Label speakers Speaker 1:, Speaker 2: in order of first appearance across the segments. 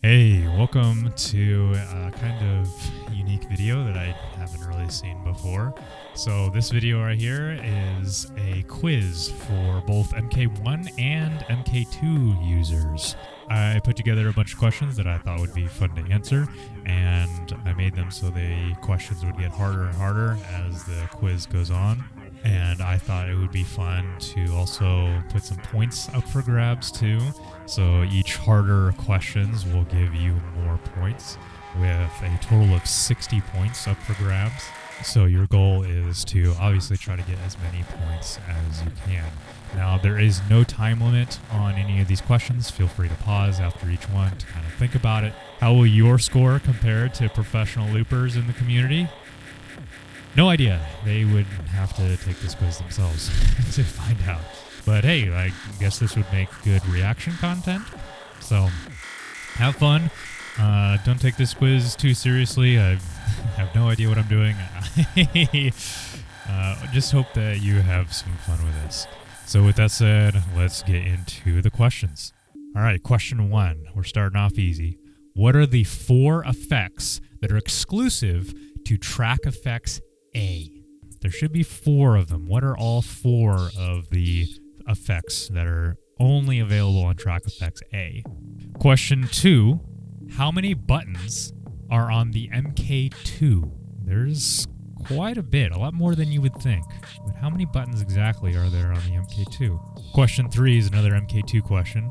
Speaker 1: Hey, welcome to a kind of unique video that I haven't really seen before. So this video right here is a quiz for both MK1 and MK2 users. I put together a bunch of questions that I thought would be fun to answer, and I made them so the questions would get harder and harder as the quiz goes on. And I thought it would be fun to also put some points up for grabs too. So each harder questions will give you more points, with a total of 60 points up for grabs. So your goal is to obviously try to get as many points as you can. Now, there is no time limit on any of these questions. Feel free to pause after each one to kind of think about it. How will your score compare to professional loopers in the community? No idea. They would have to take this quiz themselves to find out. But hey, I guess this would make good reaction content. So have fun. Don't take this quiz too seriously. I have no idea what I'm doing. Just hope that you have some fun with this. So with that said, let's get into the questions. All right, question 1. We're starting off easy. What are the 4 effects that are exclusive to Track Effects A? There should be 4 of them. What are all 4 of the effects that are only available on Track Effects A? Question 2. How many buttons are on the MK2? There's quite a bit, a lot more than you would think. But how many buttons exactly are there on the MK2? Question 3 is another MK2 question.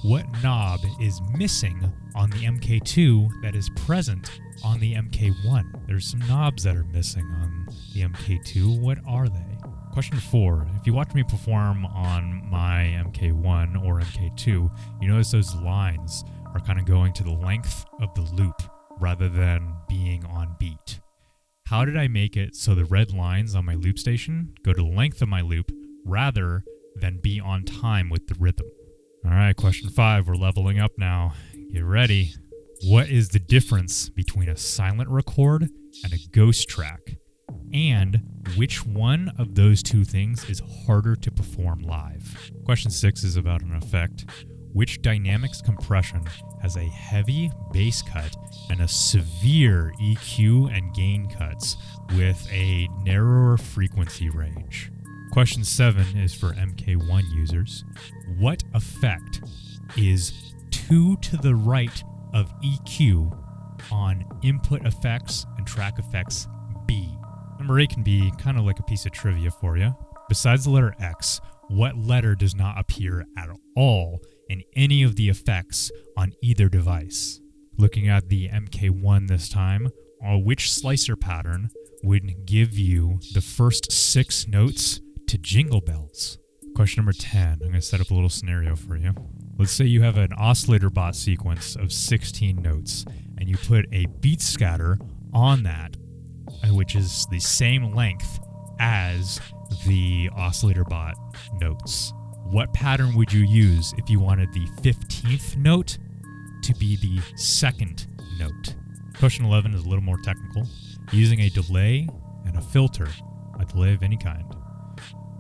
Speaker 1: What knob is missing on the MK2 that is present on the MK1? There's some knobs that are missing on the MK2. What are they? Question 4. If you watch me perform on my MK1 or MK2, you notice those lines are kind of going to the length of the loop rather than being on beat. How did I make it so the red lines on my loop station go to the length of my loop rather than be on time with the rhythm? All right, question 5. We're leveling up now. Get ready. What is the difference between a silent record and a ghost track? And which one of those two things is harder to perform live? Question 6 is about an effect. Which dynamics compression has a heavy bass cut and a severe EQ and gain cuts with a narrower frequency range? Question 7 is for MK1 users. What effect is 2 to the right of EQ on Input Effects and Track Effects B? Number 8 can be kind of like a piece of trivia for you. Besides the letter X, what letter does not appear at all in any of the effects on either device? Looking at the MK1 this time, which slicer pattern would give you the first 6 notes to Jingle Bells? Question number 10. I'm going to set up a little scenario for you. Let's say you have an oscillator bot sequence of 16 notes, and you put a beat scatter on that, which is the same length as the oscillator bot notes. What pattern would you use if you wanted the 15th note to be the 2nd note? Question 11 is a little more technical. Using a delay and a filter, a delay of any kind,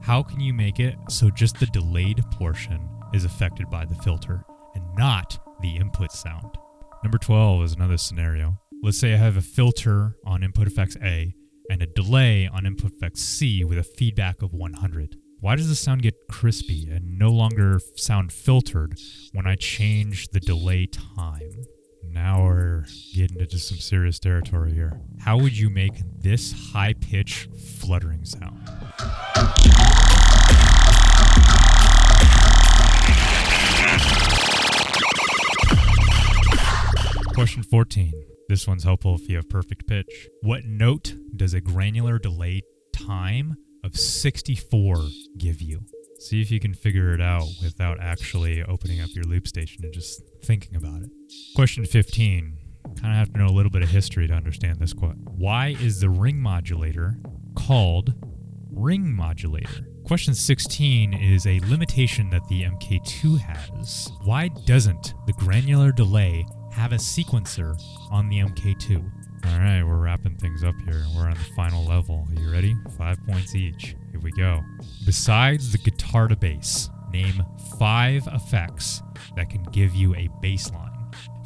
Speaker 1: how can you make it so just the delayed portion is affected by the filter and not the input sound? Number 12 is another scenario. Let's say I have a filter on Input Effects A and a delay on Input Effects C with a feedback of 100. Why does the sound get crispy and no longer sound filtered when I change the delay time? Now we're getting into some serious territory here. How would you make this high-pitch fluttering sound? Question 14. This one's helpful if you have perfect pitch. What note does a granular delay time of 64 give you? See if you can figure it out without actually opening up your loop station and just thinking about it. Question 15. Kind of have to know a little bit of history to understand this quote. Why is the ring modulator called ring modulator? Question 16 is a limitation that the MK2 has. Why doesn't the granular delay have a sequencer on the MK2? All right, we're wrapping things up here. We're on the final level. Are you ready? 5 points each. Here we go. Besides the guitar to bass, name 5 effects that can give you a bass line.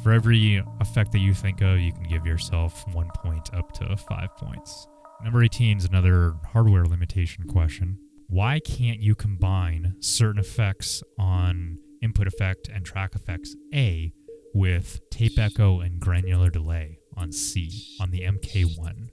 Speaker 1: For every effect that you think of, you can give yourself 1 point up to 5 points. Number 18 is another hardware limitation question. Why can't you combine certain effects on input effect and track effects A with tape echo and granular delay on C, on the MK1?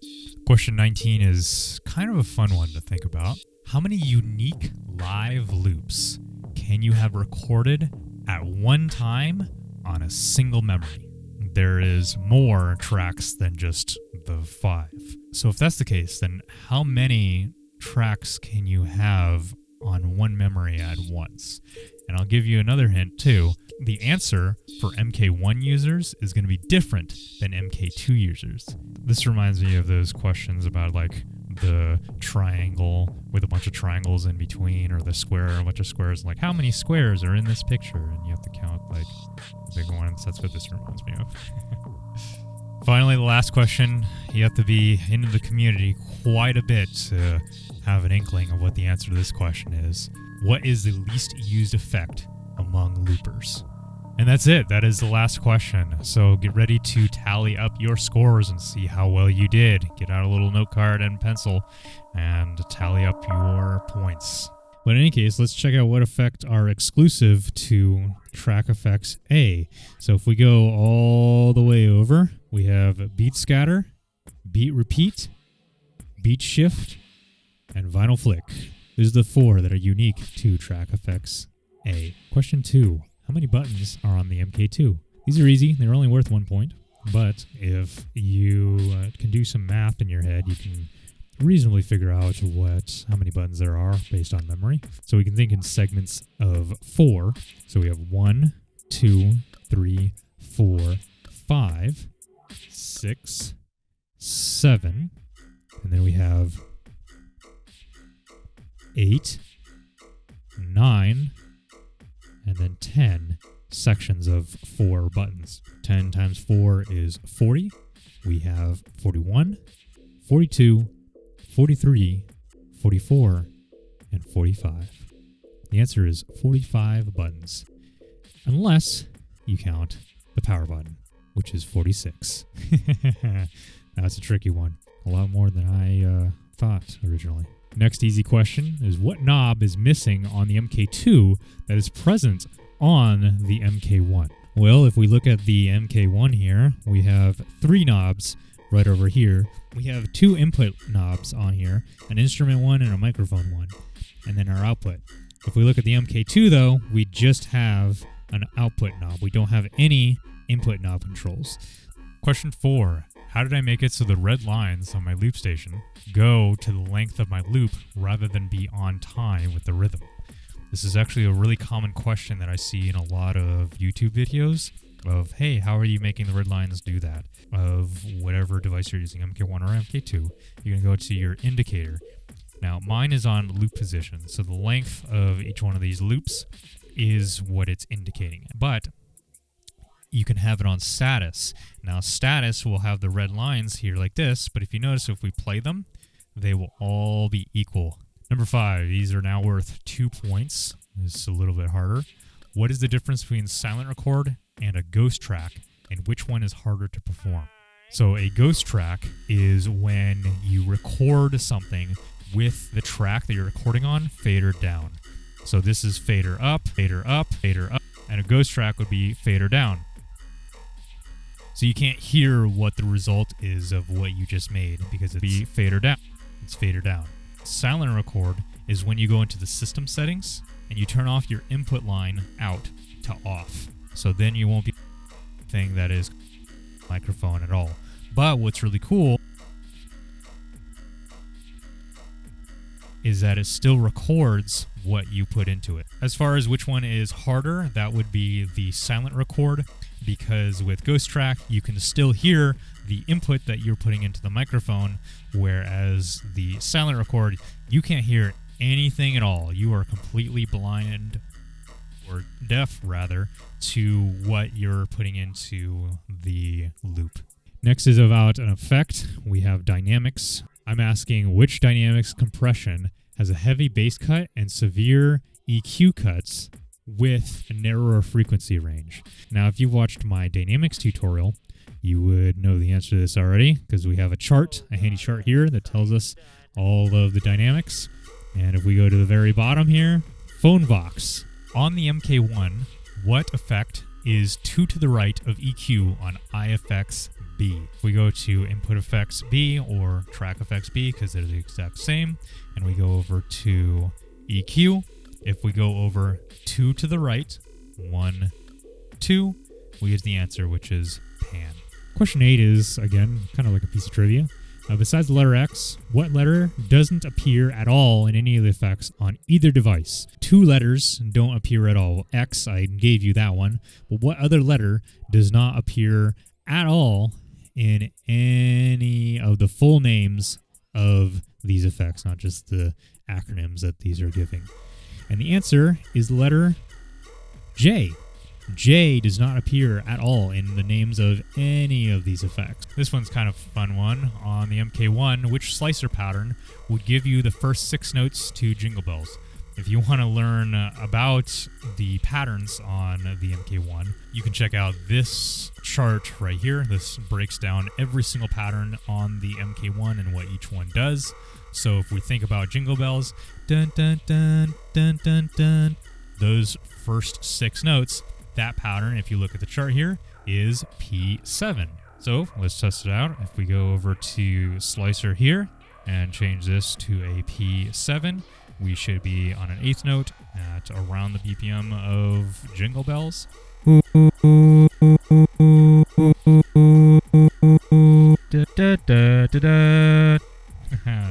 Speaker 1: Question 19 is kind of a fun one to think about. How many unique live loops can you have recorded at one time on a single memory? There is more tracks than just the 5. So if that's the case, then how many tracks can you have on one memory at once? And I'll give you another hint too. The answer for MK1 users is going to be different than MK2 users. This reminds me of those questions about like the triangle with a bunch of triangles in between, or the square and a bunch of squares. Like, how many squares are in this picture? And you have to count like the big ones. That's what this reminds me of. Finally, the last question. You have to be into the community quite a bit to have an inkling of what the answer to this question is. What is the least used effect among loopers? And that's it. That is the last question. So get ready to tally up your scores and see how well you did. Get out a little note card and pencil and tally up your points. But in any case, let's check out what effects are exclusive to track effects A. So if we go all the way over, we have beat scatter, beat repeat, beat shift, and vinyl flick. These are the 4 that are unique to track effects A. Question 2. How many buttons are on the MK2? These are easy. They're only worth 1 point. But if you can do some math in your head, you can reasonably figure out how many buttons there are based on memory. So we can think in segments of 4. So we have 1, 2, 3, 4, 5, 6, 7, and then we have 8, 9, and then 10 sections of 4 buttons. 10 times 4 is 40. We have 41, 42, 43, 44, and 45. The answer is 45 buttons, unless you count the power button, which is 46. That's a tricky one. A lot more than I thought originally. Next easy question is, what knob is missing on the MK2 that is present on the MK1? Well, if we look at the MK1 here, we have 3 knobs right over here. We have 2 input knobs on here, an instrument one and a microphone one, and then our output. If we look at the MK2 though, we just have an output knob. We don't have any input knob controls. Question 4. How did I make it so the red lines on my loop station go to the length of my loop rather than be on time with the rhythm? This is actually a really common question that I see in a lot of YouTube videos of, hey, how are you making the red lines do that? Of whatever device you're using, MK1 or MK2, you're going to go to your indicator. Now, mine is on loop position, so the length of each one of these loops is what it's indicating. But you can have it on status. Now, status will have the red lines here like this, but if you notice, if we play them, they will all be equal. Number 5, these are now worth 2 points. This is a little bit harder. What is the difference between silent record and a ghost track, and which one is harder to perform? So a ghost track is when you record something with the track that you're recording on fader down. So this is fader up, fader up, fader up, and a ghost track would be fader down. So you can't hear what the result is of what you just made because it's fader down. It's fader down. Silent record is when you go into the system settings and you turn off your input line out to off. So then you won't be thing that is microphone at all. But what's really cool is that it still records what you put into it. As far as which one is harder, that would be the silent record, because with Ghost Track, you can still hear the input that you're putting into the microphone, whereas the silent record, you can't hear anything at all. You are completely blind, or deaf rather, to what you're putting into the loop. Next is about an effect. We have dynamics. I'm asking which dynamics compression has a heavy bass cut and severe EQ cuts with a narrower frequency range. Now, if you've watched my dynamics tutorial, you would know the answer to this already because we have a chart, a handy chart here that tells us all of the dynamics. And if we go to the very bottom here, phone box. On the MK1, what effect is 2 to the right of EQ on IFX B? If we go to input effects B or track effects B, because they're the exact same, and we go over to EQ, if we go over 2 to the right, 1, 2, we get the answer, which is pan. Question 8 is, again, kind of like a piece of trivia. Besides the letter X, what letter doesn't appear at all in any of the effects on either device? 2 letters don't appear at all. X, I gave you that one. But what other letter does not appear at all in any of the full names of these effects, not just the acronyms that these are giving? And the answer is the letter J. J does not appear at all in the names of any of these effects. This one's kind of a fun one. On the MK1, which slicer pattern would give you the first 6 notes to Jingle Bells? If you want to learn about the patterns on the MK1, you can check out this chart right here. This breaks down every single pattern on the MK1 and what each one does. So if we think about Jingle Bells, dun dun dun dun dun dun, those first 6 notes, that pattern, if you look at the chart here, is P7. So let's test it out. If we go over to slicer here and change this to a P7, we should be on an 8th note at around the BPM of Jingle Bells. Da, da, da, da, da.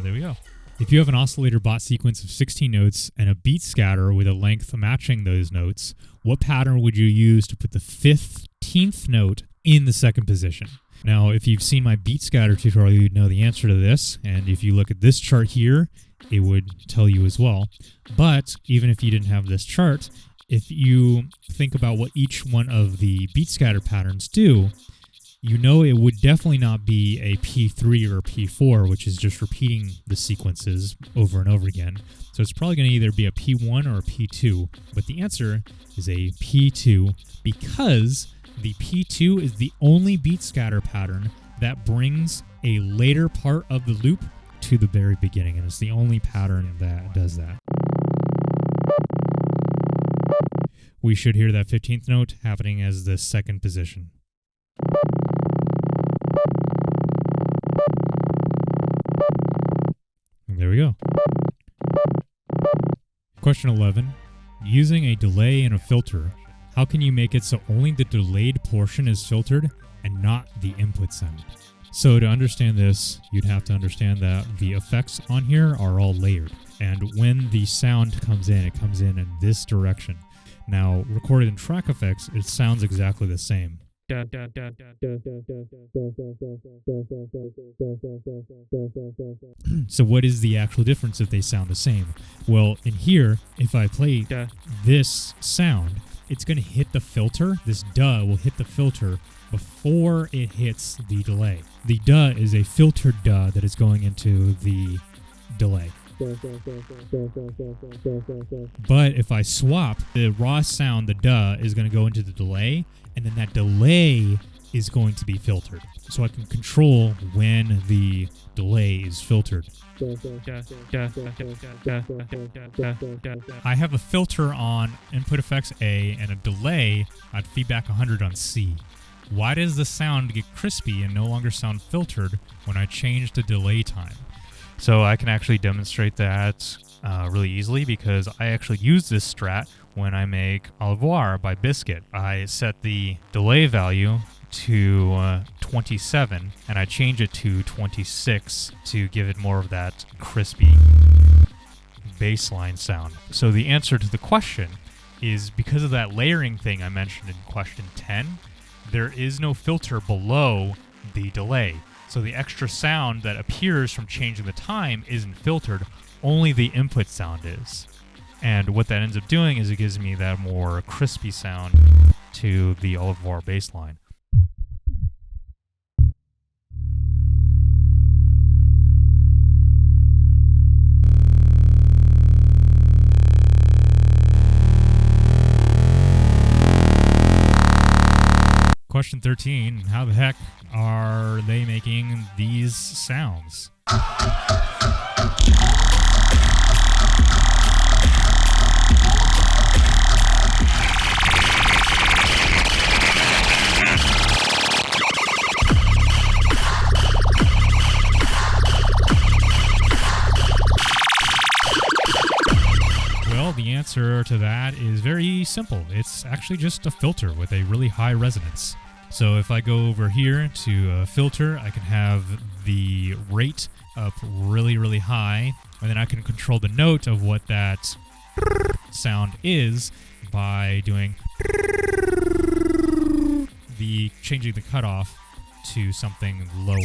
Speaker 1: There we go. If you have an oscillator bot sequence of 16 notes and a beat scatter with a length matching those notes, what pattern would you use to put the 15th note in the 2nd position? Now, if you've seen my beat scatter tutorial, you'd know the answer to this. And if you look at this chart here, it would tell you as well. But even if you didn't have this chart, if you think about what each one of the beat scatter patterns do, you know it would definitely not be a P3 or a P4, which is just repeating the sequences over and over again. So it's probably going to either be a P1 or a P2, but the answer is a P2 because the P2 is the only beat scatter pattern that brings a later part of the loop to the very beginning, and it's the only pattern that does that. We should hear that 15th note happening as the 2nd position. There we go. Question 11. Using a delay and a filter, how can you make it so only the delayed portion is filtered and not the input sound? So to understand this, you'd have to understand that the effects on here are all layered. And when the sound comes in, it comes in this direction. Now, recorded in track effects, it sounds exactly the same. So what is the actual difference if they sound the same? Well, in here, if I play this sound, it's going to hit the filter. This duh will hit the filter before it hits the delay. The duh is a filtered duh that is going into the delay. But if I swap, the raw sound, the duh, is going to go into the delay, and then that delay is going to be filtered. So I can control when the delay is filtered. I have a filter on input effects A and a delay at feedback 100 on C. Why does the sound get crispy and no longer sound filtered when I change the delay time? So I can actually demonstrate that really easily because I actually use this strat when I make Au revoir by Biscuit. I set the delay value to 27 and I change it to 26 to give it more of that crispy baseline sound. So the answer to the question is because of that layering thing I mentioned in question 10, there is no filter below the delay. So the extra sound that appears from changing the time isn't filtered, only the input sound is. And what that ends up doing is it gives me that more crispy sound to the Au revoir baseline. question 13. How the heck are they making these sounds? Well, the answer to that is very simple. It's actually just a filter with a really high resonance. So if I go over here to filter, I can have the rate up really, really high, and then I can control the note of what that sound is by doing changing the cutoff to something lower.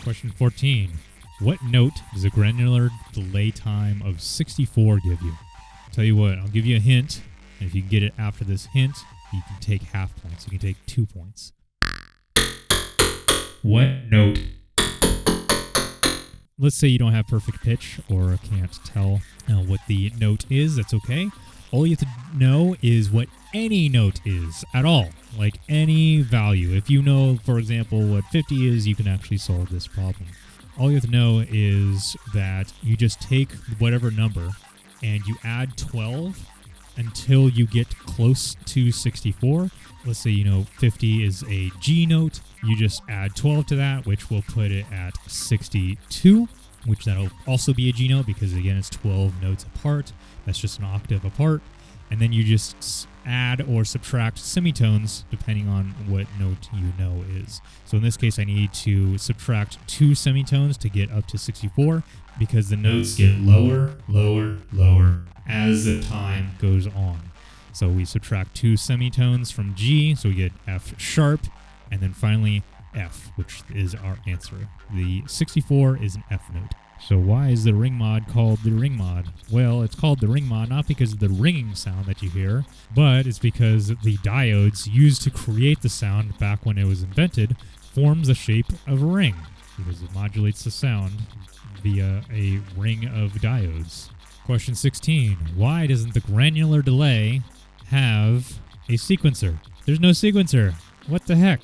Speaker 1: Question 14. What note does a granular delay time of 64 give you? Tell you what, I'll give you a hint, and if you can get it after this hint, you can take half points. You can take 2 points. What note? Let's say you don't have perfect pitch or can't tell what the note is. That's okay. All you have to know is what any note is at all, like any value. If you know, for example, what 50 is, you can actually solve this problem. All you have to know is that you just take whatever number and you add 12 until you get close to 64. Let's say, 50 is a G note. You just add 12 to that, which will put it at 62, which that'll also be a G note because, again, it's 12 notes apart. That's just an octave apart. And then you just add or subtract semitones depending on what note you know is. So in this case, I need to subtract 2 semitones to get up to 64 because the notes get lower, lower, lower as the time goes on. So we subtract 2 semitones from G, so we get F sharp, and then finally F, which is our answer. The 64 is an F note. So why is the ring mod called the ring mod? Well, it's called the ring mod not because of the ringing sound that you hear, but it's because the diodes used to create the sound back when it was invented forms the shape of a ring because it modulates the sound via a ring of diodes. Question 16. Why doesn't the granular delay have a sequencer? There's no sequencer. What the heck?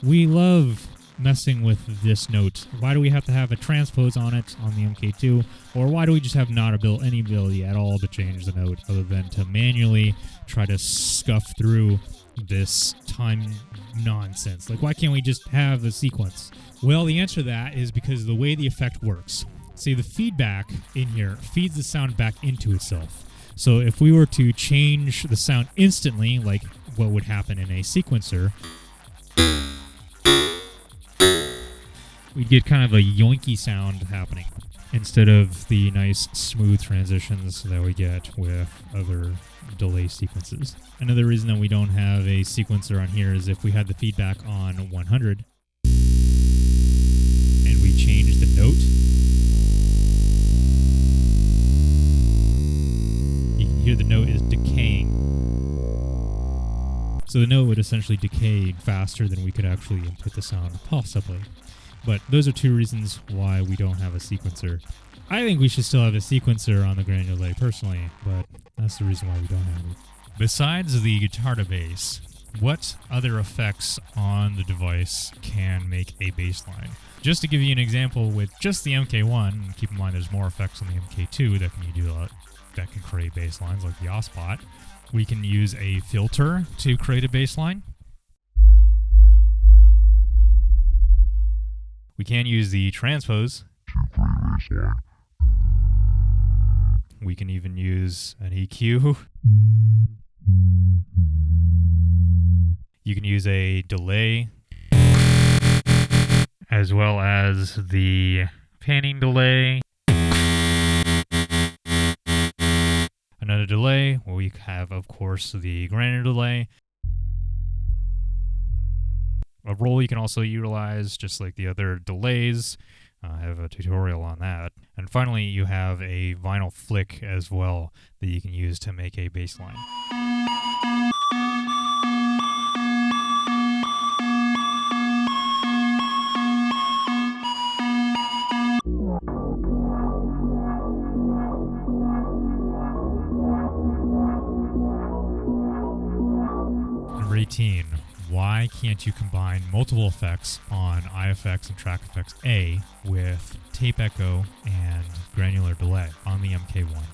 Speaker 1: We love messing with this note. Why do we have to have a transpose on it on the MK2? Or why do we just have not any ability at all to change the note other than to manually try to scuff through this time nonsense? Like, why can't we just have a sequence? Well, the answer to that is because of the way the effect works. See, the feedback in here feeds the sound back into itself. So if we were to change the sound instantly, like what would happen in a sequencer, we'd get kind of a yoinky sound happening instead of the nice smooth transitions that we get with other delay sequences. Another reason that we don't have a sequencer on here is if we had the feedback on 100 and we change the note, you can hear the note is decaying. So the note would essentially decay faster than we could actually input the sound possibly. But those are 2 reasons why we don't have a sequencer. I think we should still have a sequencer on the granular delay personally, but that's the reason why we don't have it. Besides the guitar to bass, what other effects on the device can make a bass line? Just to give you an example with just the MK1, and keep in mind there's more effects on the MK2 that can create bass lines like the Osspot. We can use a filter to create a bass line. We can use the transpose. We can even use an EQ. You can use a delay, as well as the panning delay. Another delay, well, we have, of course, the granular delay. A roll you can also utilize, just like the other delays. I have a tutorial on that. And finally, you have a vinyl flick as well that you can use to make a bass line. Number 18. Why can't you combine multiple effects on IFX and Track Effects A with tape echo and granular delay on the MK1?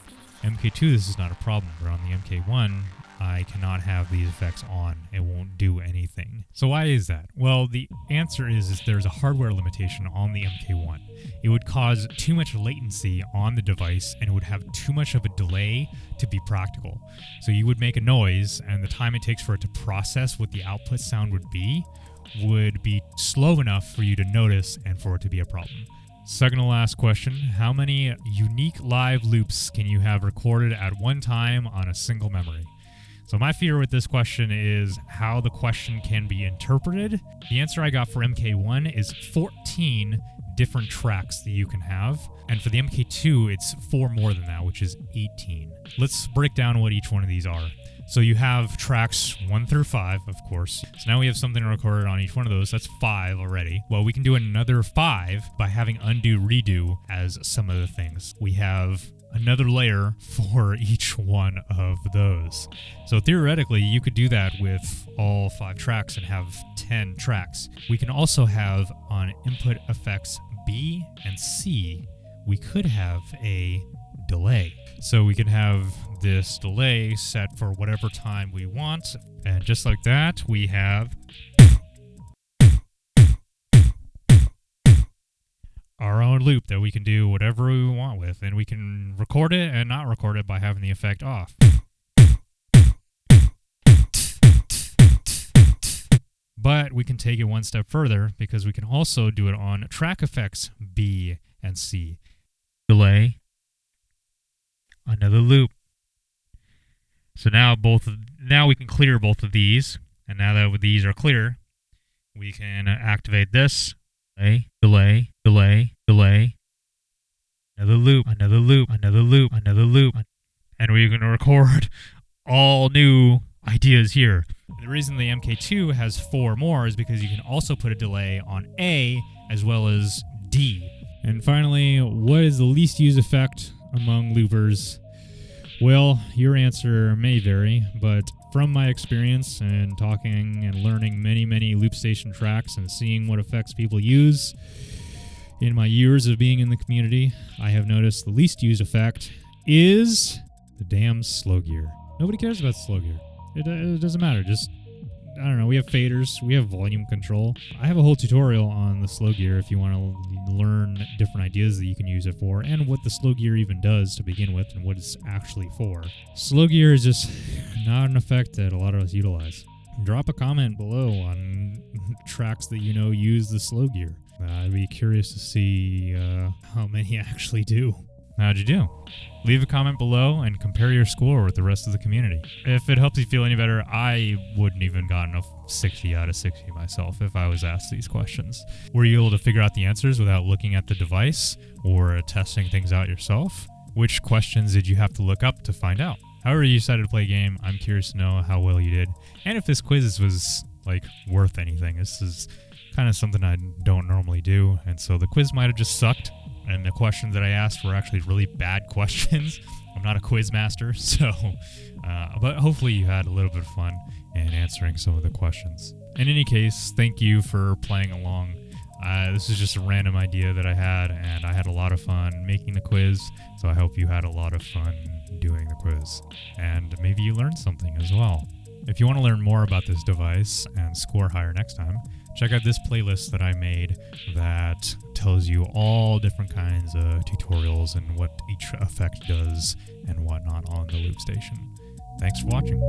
Speaker 1: MK2, this is not a problem, but on the MK1, I cannot have these effects on. It won't do anything. So why is that? Well, the answer is there's a hardware limitation on the MK1. It would cause too much latency on the device and it would have too much of a delay to be practical. So you would make a noise and the time it takes for it to process what the output sound would be slow enough for you to notice and for it to be a problem. Second to last question, how many unique live loops can you have recorded at one time on a single memory? So my fear with this question is how the question can be interpreted. The answer I got for MK1 is 14 different tracks that you can have. And for the MK2, it's 4 more than that, which is 18. Let's break down what each one of these are. So you have tracks 1 through 5, of course. So now we have something recorded on each one of those. That's 5 already. Well, we can do another 5 by having undo, redo as some of the things. We have another layer for each one of those. So theoretically, you could do that with all 5 tracks and have 10 tracks. We can also have on input effects B and C, we could have a delay. So we can have this delay set for whatever time we want. And just like that, we have our own loop that we can do whatever we want with, and we can record it and not record it by having the effect off. But we can take it one step further because we can also do it on track effects B and C. Delay, another loop. So now we can clear both of these, and now that these are clear, we can activate this. Delay, delay, delay, another loop, another loop, another loop, another loop, and we're going to record all new ideas here. The reason the MK2 has 4 more is because you can also put a delay on A as well as D. And finally, what is the least used effect among loopers? Well, your answer may vary, but from my experience and talking and learning many loop station tracks and seeing what effects people use in my years of being in the community, I have noticed the least used effect is the damn slow gear. Nobody cares about slow gear. It doesn't matter. Just, I don't know, we have faders, we have volume control. I have a whole tutorial on the slow gear if you want to learn different ideas that you can use it for and what the slow gear even does to begin with and what it's actually for. Slow gear is just not an effect that a lot of us utilize. Drop a comment below on tracks that you know use the slow gear. I'd be curious to see how many actually do. How'd you do? Leave a comment below and compare your score with the rest of the community. If it helps you feel any better, I wouldn't even gotten a 60 out of 60 myself if I was asked these questions. Were you able to figure out the answers without looking at the device or testing things out yourself? Which questions did you have to look up to find out? However you decided to play a game, I'm curious to know how well you did. And if this quiz was worth anything. This is kind of something I don't normally do, and so the quiz might have just sucked. And the questions that I asked were actually really bad questions. I'm not a quiz master, so... but hopefully you had a little bit of fun in answering some of the questions. In any case, thank you for playing along. This is just a random idea that I had, and I had a lot of fun making the quiz, so I hope you had a lot of fun doing the quiz. And maybe you learned something as well. If you want to learn more about this device and score higher next time, check out this playlist that I made that tells you all different kinds of tutorials and what each effect does and whatnot on the loop station. Thanks for watching.